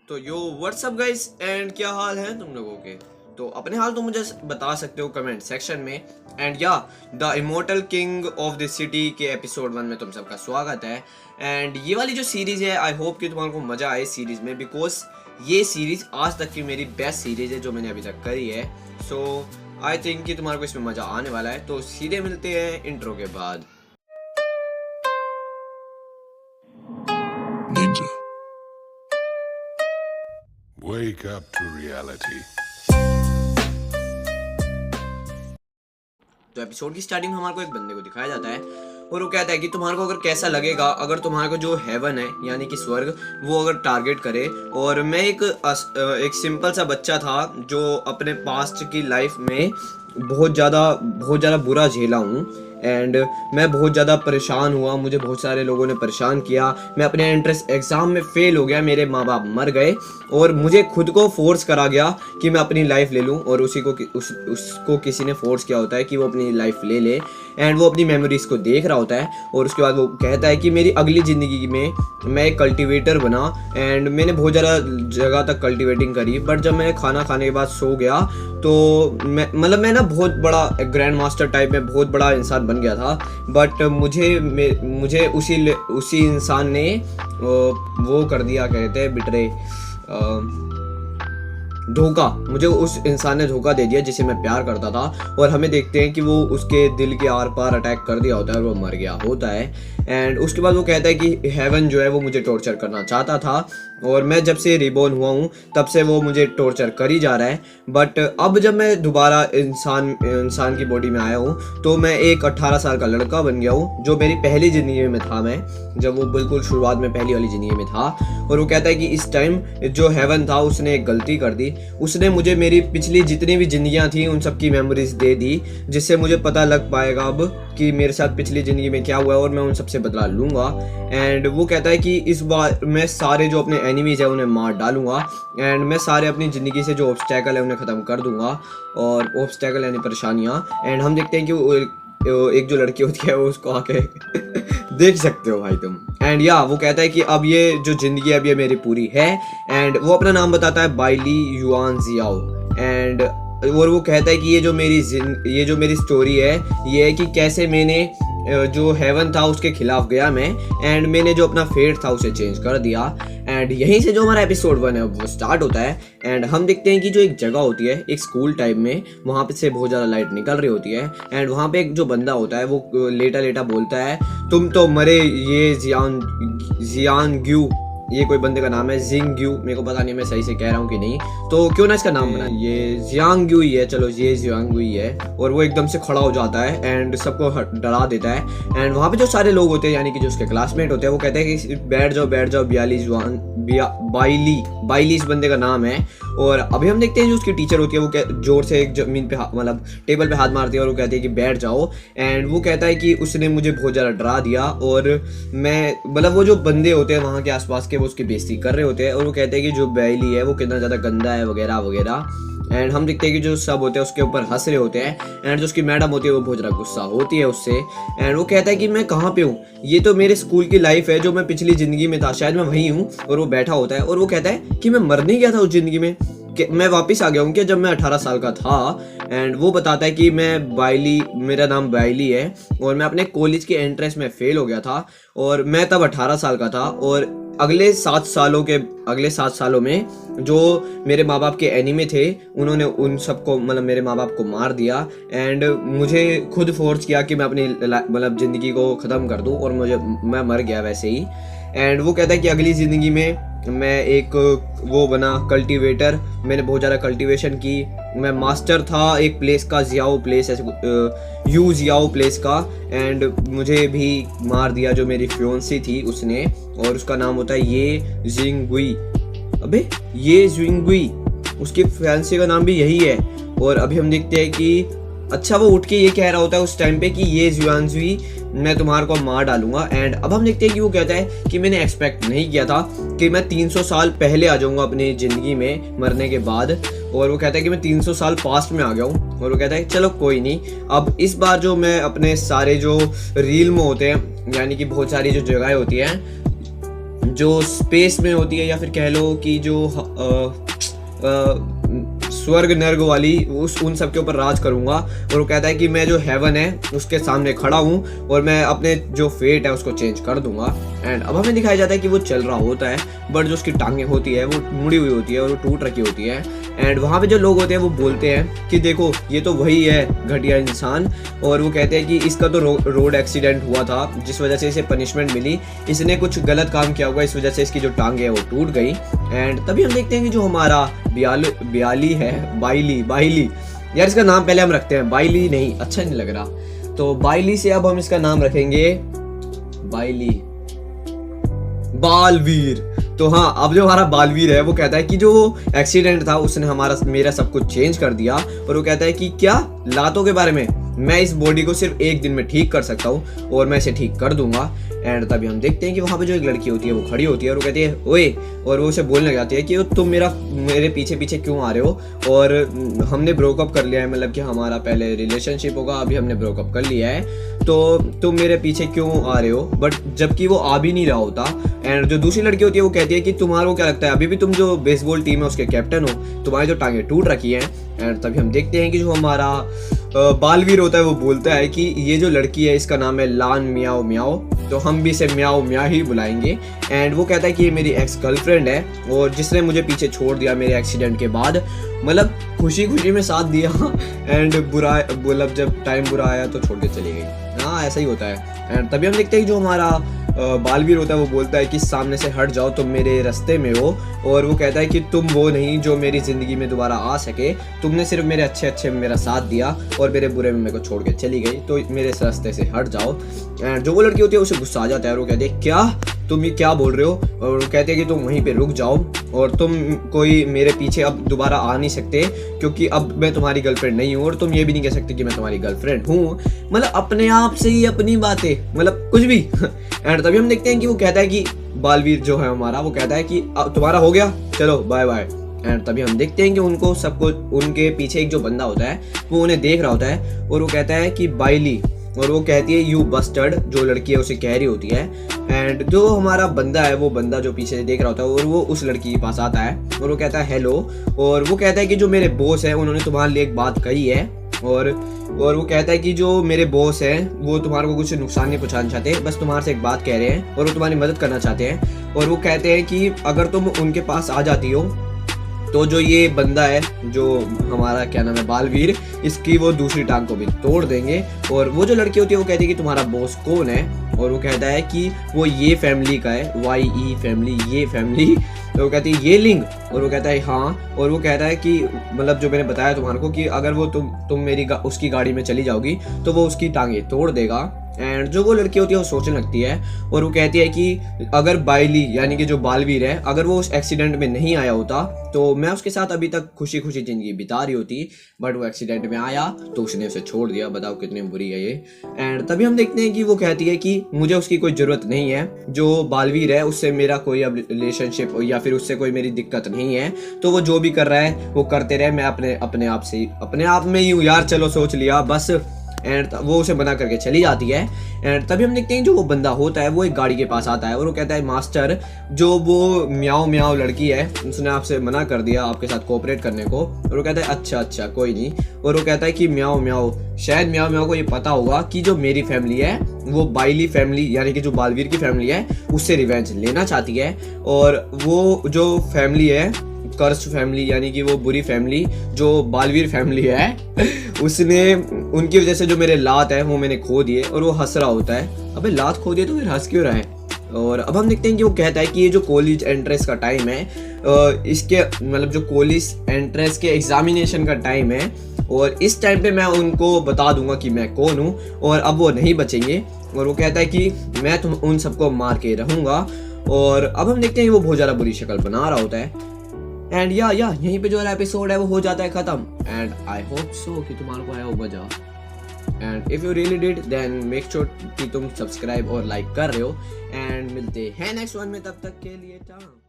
तो यो WhatsApp guys and क्या हाल है तुम लोगों के। तो अपने हाल तो मुझे बता सकते हो कमेंट सेक्शन में। एंड या the immortal king of the city के एपिसोड 1 में तुम सबका स्वागत है। एंड ये वाली जो सीरीज़ है आई होप कि तुम्हारे को मज़ा आए सीरीज़ में, बिकॉज ये सीरीज़ आज तक की मेरी बेस्ट सीरीज़ है जो मैंने अभी तक करी है। सो आई थिंक कि तुम्हारे को इसमें मज़ा आने वाला है। तो सीधे मिलते हैं इंट्रो के बाद। Ninja. Wake up to reality. तो एपिसोड की स्टार्टिंग में हमारे को एक बंदे को दिखाया जाता है और वो कहता है कि तुम्हारे को अगर कैसा लगेगा अगर तुम्हारे को जो हेवन है यानी कि स्वर्ग वो अगर टारगेट करे। और मैं एक सिंपल सा बच्चा था जो अपने पास्ट की लाइफ में बहुत ज़्यादा बुरा झेला हूँ। एंड मैं बहुत ज़्यादा परेशान हुआ, मुझे बहुत सारे लोगों ने परेशान किया, मैं अपने एंट्रेंस एग्ज़ाम में फ़ेल हो गया, मेरे माँ बाप मर गए और मुझे खुद को फोर्स करा गया कि मैं अपनी लाइफ ले लूँ। और उसको किसी ने फोर्स किया होता है कि वो अपनी लाइफ ले ले। एंड वो अपनी मेमोरीज़ को देख रहा होता है और उसके बाद वो कहता है कि मेरी अगली ज़िंदगी में मैं एक कल्टिवेटर बना। एंड मैंने बहुत ज़्यादा जगह तक कल्टिवेटिंग करी, बट जब मैं खाना खाने के बाद सो गया तो मैं ना बहुत बड़ा ग्रैंड मास्टर टाइप में बहुत बड़ा इंसान बन गया था। बट मुझे उसी इंसान ने वो कर दिया, कहते हैं बिटरे, धोखा। मुझे उस इंसान ने धोखा दे दिया जिसे मैं प्यार करता था। और हमें देखते हैं कि वो उसके दिल के आर पार अटैक कर दिया होता है और वो मर गया होता है। एंड उसके बाद वो कहता है कि हेवन जो है वो मुझे टॉर्चर करना चाहता था और मैं जब से रिबॉर्न हुआ हूँ तब से वो मुझे टॉर्चर कर ही जा रहा है। बट अब जब मैं दोबारा इंसान की बॉडी में आया हूँ तो मैं एक 18 साल का लड़का बन गया हूँ, जो मेरी पहली ज़िंदगी में था, मैं जब वो बिल्कुल शुरुआत में पहली वाली ज़िंदगी में था। और वो कहता है कि इस टाइम जो हेवन था उसने एक गलती कर दी, उसने मुझे मेरी पिछली जितनी भी ज़िंदगियाँ थी उन सब की मेमोरीज दे दी, जिससे मुझे पता लग पाएगा अब कि मेरे साथ पिछली ज़िंदगी में क्या हुआ है और मैं उन सबसे बदला लूँगा। एंड वो कहता है कि इस बार मैं सारे जो अपने एनिमीज है उन्हें मार डालूंगा एंड मैं सारे अपनी ज़िंदगी से जो ऑब्स्टैकल है उन्हें ख़त्म कर दूंगा। और ऑब्स्टैकल यानी परेशानियाँ। एंड हम देखते हैं कि वो एक जो लड़की होती है वो उसको आके देख सकते हो भाई तुम। एंड या वो कहता है कि अब ये जो ज़िंदगी है अब ये मेरी पूरी है। एंड वो अपना नाम बताता है बाइली युआन जियाओ। एंड और वो कहता है कि ये जो मेरी स्टोरी है ये है कि कैसे मैंने जो हेवन था उसके खिलाफ गया मैं, एंड मैंने जो अपना फेट था उसे चेंज कर दिया। एंड यहीं से जो हमारा एपिसोड 1 है वो स्टार्ट होता है। एंड हम देखते हैं कि जो एक जगह होती है एक स्कूल टाइप में, वहाँ पे से बहुत ज़्यादा लाइट निकल रही होती है। एंड वहाँ पे एक जो बंदा होता है वो लेटा लेटा बोलता है, तुम तो मरे ये जियान ग्यू, ये कोई बंदे का नाम है, जिंग यू, मेरे को पता नहीं मैं सही से कह रहा हूँ कि नहीं, तो क्यों ना इसका नाम बना, ये जियांग यू ही है, चलो ये जियांग ही है। और वो एकदम से खड़ा हो जाता है एंड सबको डरा देता है। एंड वहाँ पे जो सारे लोग होते हैं यानी कि जो उसके क्लासमेट होते हैं वो कहते हैं कि बैठ जाओ बाइली इस बंदे का नाम है। और अभी हम देखते हैं जो उसकी टीचर होती है वो जोर से एक जमीन पे मतलब टेबल पे हाथ मारती है और वो कहती है कि बैठ जाओ। एंड वो कहता है कि उसने मुझे बहुत ज़्यादा डरा दिया और मैं मतलब वो जो बंदे होते हैं वहाँ के आसपास के वो उसकी बेइज्जती कर रहे होते हैं और वो कहते हैं कि जो बाइली है वो कितना ज़्यादा गंदा है वगैरह वगैरह। एंड हम देखते हैं कि जो सब होते हैं उसके ऊपर हंस रहे होते हैं। एंड जो उसकी मैडम होती है वो बहुत ज़्यादा गुस्सा होती है उससे। एंड वो कहता है कि मैं कहाँ पे हूँ, ये तो मेरे स्कूल की लाइफ है जो मैं पिछली ज़िंदगी में था, शायद मैं वहीं हूँ। और वो बैठा होता है और वो कहता है कि मैं मर नहीं गया था उस ज़िंदगी में, कि मैं वापस आ गया हूँ कि जब मैं 18 साल का था। एंड वो बताता है कि मेरा नाम बाइली है और मैं अपने कॉलेज के एंट्रेंस में फेल हो गया था और मैं तब 18 साल का था। और अगले 7 सालों में जो मेरे माँ बाप के एनिमी थे उन्होंने उन सबको मतलब मेरे माँ बाप को मार दिया। एंड मुझे खुद फोर्स किया कि मैं अपनी मतलब ज़िंदगी को ख़त्म कर दूँ और मैं मर गया वैसे ही। एंड वो कहता है कि अगली ज़िंदगी में मैं एक वो बना कल्टीवेटर, मैंने बहुत ज़्यादा कल्टीवेशन की, मैं मास्टर था एक प्लेस का, जियाओ प्लेस ऐसे जियाओ प्लेस का। एंड मुझे भी मार दिया जो मेरी फियोंसी थी उसने, और उसका नाम होता है ये जिंगुई। अबे ये जिंगुई, उसकी फियांसी का नाम भी यही है। और अभी हम देखते हैं कि अच्छा वो उठ के ये कह रहा होता है उस टाइम पे कि ये जुआनजुई मैं तुम्हारे को मार डालूंगा। एंड अब हम देखते हैं कि वो कहता है कि मैंने एक्सपेक्ट नहीं किया था कि मैं 300 साल पहले आ जाऊंगा अपनी ज़िंदगी में मरने के बाद। और वो कहता है कि मैं 300 साल पास्ट में आ गया हूँ। और वो कहता है चलो कोई नहीं, अब इस बार जो मैं अपने सारे जो रील में होते हैं यानी कि बहुत सारी जो जगह होती हैं जो स्पेस में होती है, या फिर कह लो कि जो स्वर्ग नर्ग वाली उन सब के ऊपर राज करूंगा। और वो कहता है कि मैं जो हेवन है उसके सामने खड़ा हूँ और मैं अपने जो फेट है उसको चेंज कर दूंगा। एंड अब हमें दिखाया जाता है कि वो चल रहा होता है, बट जो उसकी टांगें होती है वो मुड़ी हुई होती है और वो टूट रखी होती है। एंड वहाँ पे जो लोग होते हैं वो बोलते हैं कि देखो ये तो वही है घटिया इंसान, और वो कहते हैं कि इसका तो रोड एक्सीडेंट हुआ था जिस वजह से इसे पनिशमेंट मिली, इसने कुछ गलत काम किया होगा, इस वजह से इसकी जो टांगे है वो टूट गई। एंड तभी हम देखते हैं कि जो हमारा बाइली यार, इसका नाम पहले हम रखते हैं, बाइली नहीं, अच्छा नहीं लग रहा, तो बाइली से अब हम इसका नाम रखेंगे बालवीर। तो हाँ, अब जो हमारा बालवीर है वो कहता है कि जो एक्सीडेंट था उसने मेरा सब कुछ चेंज कर दिया, और वो कहता है कि क्या लातों के बारे में, मैं इस बॉडी को सिर्फ 1 दिन में ठीक कर सकता हूँ और मैं इसे ठीक कर दूंगा। एंड तभी हम देखते हैं कि वहाँ पे जो एक लड़की होती है वो खड़ी होती है और वो कहती है ओए, और वो उसे बोलने लग जाती है कि तुम मेरे पीछे पीछे क्यों आ रहे हो, और हमने ब्रोकअप कर लिया है, मतलब कि हमारा पहले रिलेशनशिप होगा, अभी हमने ब्रोकअप कर लिया है, तो तुम मेरे पीछे क्यों आ रहे हो। बट जबकि वो आ भी नहीं रहा होता। एंड जो दूसरी लड़की होती है वो कहती है कि तुम्हारा को क्या लगता है, अभी भी तुम जो बेसबॉल टीम है उसके कैप्टन हो, तुम्हारी जो टांगे टूट रखी हैं। एंड तभी हम देखते हैं कि जो हमारा बालवीर होता है वो बोलता है कि ये जो लड़की है इसका नाम है लान मियाओ मियाओ, तो हम भी इसे म्याओ म्या ही बुलाएंगे। एंड वो कहता है कि ये मेरी एक्स गर्लफ्रेंड है और जिसने मुझे पीछे छोड़ दिया मेरे एक्सीडेंट के बाद, मतलब खुशी खुशी में साथ दिया एंड बुरा, मतलब जब टाइम बुरा आया तो छोड़ के चली गई। हाँ, ऐसा ही होता है। एंड तभी हम देखते हैं कि जो हमारा बालवीर होता है वो बोलता है कि सामने से हट जाओ, तुम मेरे रास्ते में हो, और वो कहता है कि तुम वो नहीं जो मेरी जिंदगी में दोबारा आ सके, तुमने सिर्फ मेरे अच्छे में मेरा साथ दिया और मेरे बुरे में मेरे को छोड़ के चली गई, तो मेरे रास्ते से हट जाओ। एंड जो वो लड़की होती है उसे गुस्सा आ जाता है और वो कहती है क्या तुम ये क्या बोल रहे हो, और वो कहते हैं कि तुम वहीं पे रुक जाओ और तुम कोई मेरे पीछे अब दोबारा आ नहीं सकते, क्योंकि अब मैं तुम्हारी गर्लफ्रेंड नहीं हूँ और तुम ये भी नहीं कह सकते कि मैं तुम्हारी गर्लफ्रेंड हूँ। मतलब अपने आप से ही अपनी बातें, मतलब कुछ भी। एंड तभी हम देखते हैं कि वो कहता है कि बालवीर जो है हमारा, वो कहता है कि तुम्हारा हो गया, चलो बाय बाय। एंड तभी हम देखते हैं कि उनको सबको, उनके पीछे एक जो बंदा होता है वो उन्हें देख रहा होता है और वो कहता है कि बाइली, और वो कहती है यू बस्टर्ड, जो लड़की है उसे कह रही होती है। एंड जो हमारा बंदा है वो बंदा जो पीछे से देख रहा होता है और वो उस लड़की के पास आता है और वो कहता है हेलो, और वो कहता है कि जो मेरे बॉस है उन्होंने तुम्हारे लिए एक बात कही है, और वो कहता है कि जो मेरे बॉस हैं वो तुम्हारे को कुछ नुकसान नहीं पहुंचाना चाहते, बस तुम्हारे से एक बात कह रहे हैं और वो तुम्हारी मदद करना चाहते हैं। और वो कहते हैं कि अगर तुम उनके पास आ जाती हो तो जो ये बंदा है जो हमारा क्या नाम है बालवीर, इसकी वो दूसरी टांग को भी तोड़ देंगे। और वो जो लड़की होती है वो कहती है कि तुम्हारा बॉस कौन है, और वो कहता है कि वो ये फैमिली का है, YE फैमिली, ये फैमिली। तो वो कहती है ये लिंग, और वो कहता है हाँ, और वो कहता है कि मतलब जो मैंने बताया तुम्हारे को कि अगर वो तुम मेरी उसकी गाड़ी में चली जाओगी तो वो उसकी टांगे तोड़ देगा। एंड जो वो लड़की होती है वो सोचने लगती है और वो कहती है कि अगर बाइली यानी कि जो बालवीर है, अगर वो उस एक्सीडेंट में नहीं आया होता तो मैं उसके साथ अभी तक खुशी खुशी जिंदगी बिता रही होती, बट वो एक्सीडेंट में आया तो उसने उसे छोड़ दिया। बताओ कितनी बुरी है ये। एंड तभी हम देखते हैं कि वो कहती है कि मुझे उसकी कोई जरूरत नहीं है, जो बालवीर है उससे मेरा कोई अब रिलेशनशिप या फिर उससे कोई मेरी दिक्कत नहीं है, तो वो जो भी कर रहा है वो करते रहे, मैं अपने आप में ही हूँ यार, चलो सोच लिया बस। एंड वो उसे बना करके चली जाती है। एंड तभी हम देखते हैं जो वो बंदा होता है वो एक गाड़ी के पास आता है और वो कहता है मास्टर, जो वो म्याओ म्याओ लड़की है उसने आपसे मना कर दिया आपके साथ कोऑपरेट करने को। और वो कहता है अच्छा कोई नहीं। और वो कहता है कि म्याओ म्याओ, शायद म्याओ म्याओ को ये पता होगा कि जो मेरी फैमिली है वो बाइली फैमिली यानी कि जो बालवीर की फैमिली है उससे रिवेंज लेना चाहती है, और वो जो फैमिली है कर्स फैमिली यानी कि वो बुरी फैमिली जो बालवीर फैमिली है उसने, उनकी वजह से जो मेरे लात है वो मैंने खो दिए। और वो हंस रहा होता है, अबे लात खो दिए तो फिर हंस क्यों रहा है। और अब हम देखते हैं कि वो कहता है कि ये जो कॉलेज एंट्रेंस का टाइम है, इसके मतलब जो कॉलेज एंट्रेंस के एग्जामिनेशन का टाइम है, और इस टाइम पे मैं उनको बता दूंगा कि मैं कौन हूँ और अब वो नहीं बचेंगे। और वो कहता है कि मैं उन सबको मार के रहूंगा। और अब हम देखते हैं कि वो बहुत ज़्यादा बुरी शक्ल बना रहा होता है। एंड या यहीं पे जो एपिसोड है वो हो जाता है खत्म। एंड आई होप सो कि तुम्हारे को आया हो मजा। And if you really did then make sure कि तुम सब्सक्राइब और लाइक कर रहे हो। एंड मिलते हैं नेक्स्ट वन में, तब तक के लिए टाइम।